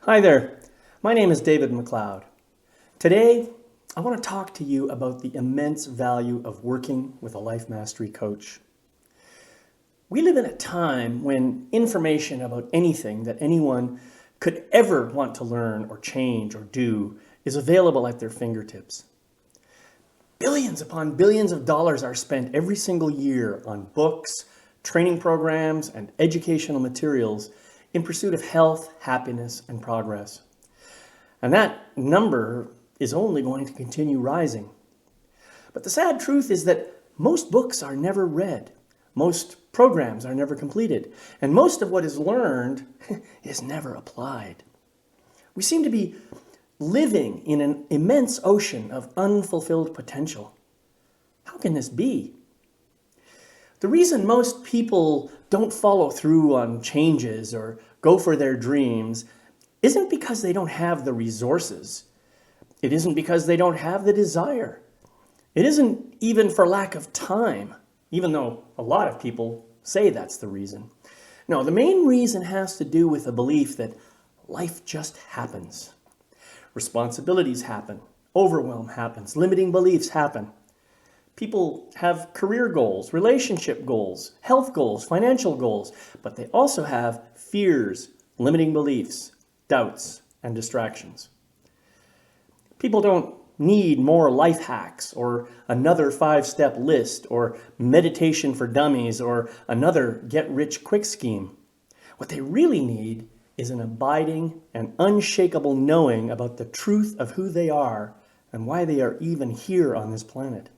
Hi there, my name is David McLeod. Today, I want to talk to you about the immense value of working with a life mastery coach. We live in a time when information about anything that anyone could ever want to learn or change or do is available at their fingertips. Billions upon billions of dollars are spent every single year on books, training programs, and educational materials in pursuit of health, happiness, and progress. And that number is only going to continue rising. But the sad truth is that most books are never read, most programs are never completed, and most of what is learned is never applied. We seem to be living in an immense ocean of unfulfilled potential. How can this be? The reason most people don't follow through on changes or go for their dreams isn't because they don't have the resources. It isn't because they don't have the desire. It isn't even for lack of time, even though a lot of people say that's the reason. No, the main reason has to do with a belief that life just happens. Responsibilities happen, overwhelm happens, limiting beliefs happen. People have career goals, relationship goals, health goals, financial goals, but they also have fears, limiting beliefs, doubts, and distractions. People don't need more life hacks or another 5-step list or meditation for dummies or another get-rich-quick scheme. What they really need is an abiding and unshakable knowing about the truth of who they are and why they are even here on this planet.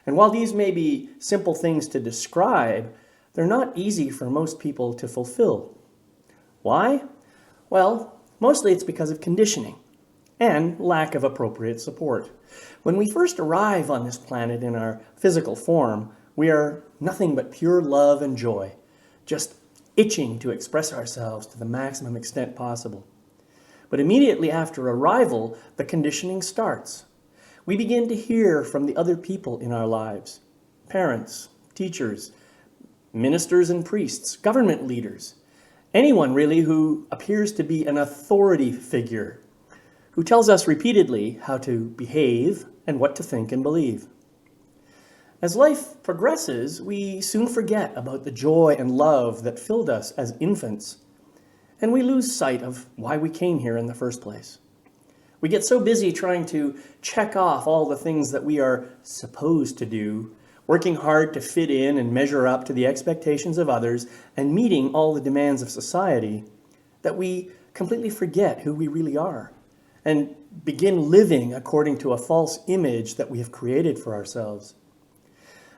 And while these may be simple things to describe, they're not easy for most people to fulfill. Why? Well, mostly it's because of conditioning and lack of appropriate support. When we first arrive on this planet in our physical form, we are nothing but pure love and joy, just itching to express ourselves to the maximum extent possible. But immediately after arrival, the conditioning starts. We begin to hear from the other people in our lives, parents, teachers, ministers and priests, government leaders, anyone really who appears to be an authority figure, who tells us repeatedly how to behave and what to think and believe. As life progresses, we soon forget about the joy and love that filled us as infants, and we lose sight of why we came here in the first place. We get so busy trying to check off all the things that we are supposed to do, working hard to fit in and measure up to the expectations of others, and meeting all the demands of society, that we completely forget who we really are and begin living according to a false image that we have created for ourselves.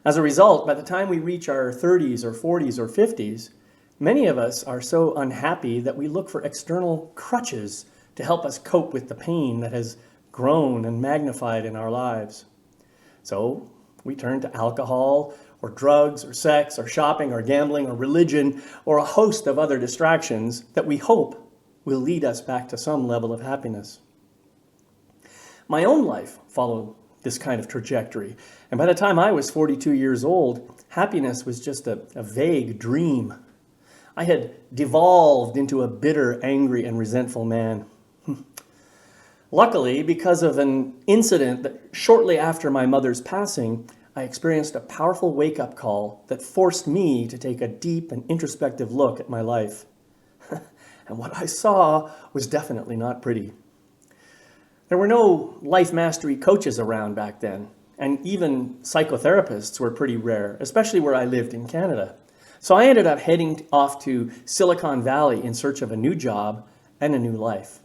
As a result, by the time we reach our 30s or 40s or 50s, many of us are so unhappy that we look for external crutches to help us cope with the pain that has grown and magnified in our lives. So we turn to alcohol or drugs or sex or shopping or gambling or religion or a host of other distractions that we hope will lead us back to some level of happiness. My own life followed this kind of trajectory. And by the time I was 42 years old, happiness was just a vague dream. I had devolved into a bitter, angry, and resentful man. Luckily, because of an incident that shortly after my mother's passing, I experienced a powerful wake-up call that forced me to take a deep and introspective look at my life. And what I saw was definitely not pretty. There were no life mastery coaches around back then, and even psychotherapists were pretty rare, especially where I lived in Canada. So I ended up heading off to Silicon Valley in search of a new job and a new life.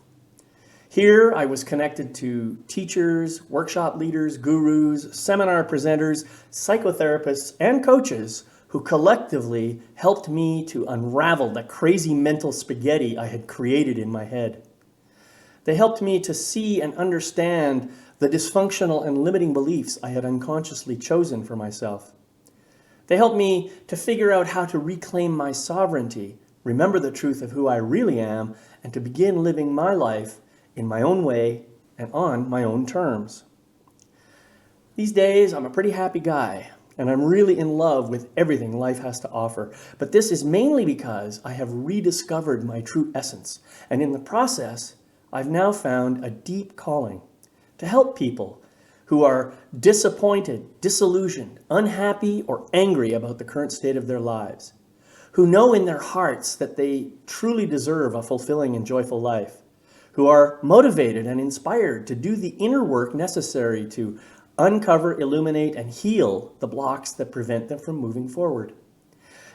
Here I was connected to teachers, workshop leaders, gurus, seminar presenters, psychotherapists, and coaches who collectively helped me to unravel the crazy mental spaghetti I had created in my head. They helped me to see and understand the dysfunctional and limiting beliefs I had unconsciously chosen for myself. They helped me to figure out how to reclaim my sovereignty, remember the truth of who I really am, and to begin living my life in my own way and on my own terms. These days, I'm a pretty happy guy, and I'm really in love with everything life has to offer. But this is mainly because I have rediscovered my true essence. And in the process, I've now found a deep calling to help people who are disappointed, disillusioned, unhappy, or angry about the current state of their lives, who know in their hearts that they truly deserve a fulfilling and joyful life, who are motivated and inspired to do the inner work necessary to uncover, illuminate, and heal the blocks that prevent them from moving forward,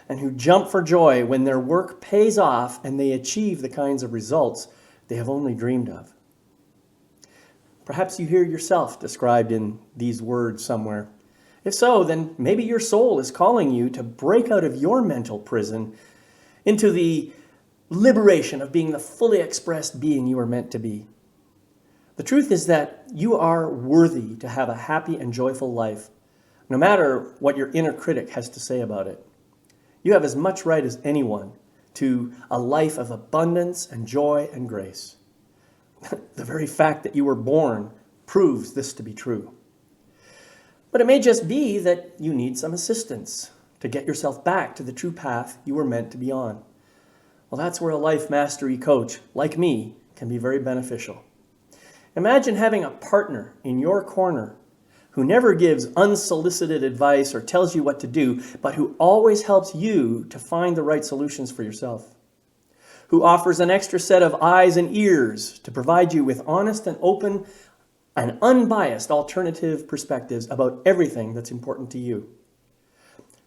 and who jump for joy when their work pays off and they achieve the kinds of results they have only dreamed of. Perhaps you hear yourself described in these words somewhere. If so, then maybe your soul is calling you to break out of your mental prison into the liberation of being the fully expressed being you are meant to be. The truth is that you are worthy to have a happy and joyful life, no matter what your inner critic has to say about it. You have as much right as anyone to a life of abundance and joy and grace. The very fact that you were born proves this to be true. But it may just be that you need some assistance to get yourself back to the true path you were meant to be on. Well, that's where a life mastery coach like me can be very beneficial. Imagine having a partner in your corner who never gives unsolicited advice or tells you what to do, but who always helps you to find the right solutions for yourself, who offers an extra set of eyes and ears to provide you with honest and open and unbiased alternative perspectives about everything that's important to you,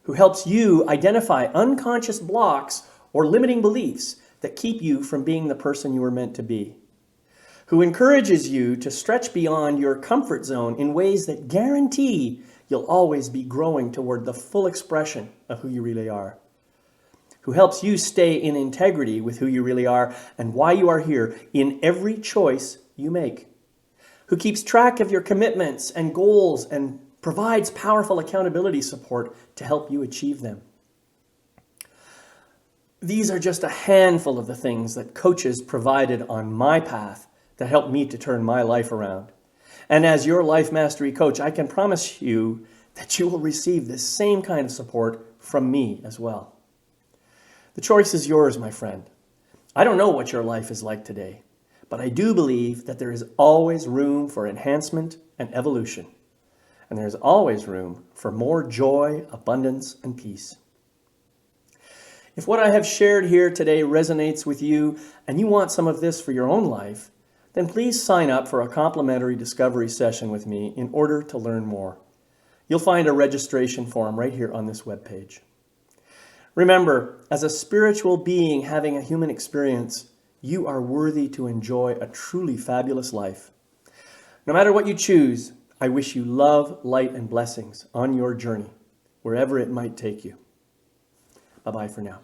who helps you identify unconscious blocks or limiting beliefs that keep you from being the person you were meant to be, who encourages you to stretch beyond your comfort zone in ways that guarantee you'll always be growing toward the full expression of who you really are, who helps you stay in integrity with who you really are and why you are here in every choice you make, who keeps track of your commitments and goals and provides powerful accountability support to help you achieve them. These are just a handful of the things that coaches provided on my path that helped me to turn my life around. And as your life mastery coach, I can promise you that you will receive this same kind of support from me as well. The choice is yours, my friend. I don't know what your life is like today, but I do believe that there is always room for enhancement and evolution. And there's always room for more joy, abundance, and peace. If what I have shared here today resonates with you and you want some of this for your own life, then please sign up for a complimentary discovery session with me in order to learn more. You'll find a registration form right here on this webpage. Remember, as a spiritual being having a human experience, you are worthy to enjoy a truly fabulous life. No matter what you choose, I wish you love, light, and blessings on your journey, wherever it might take you. Bye-bye for now.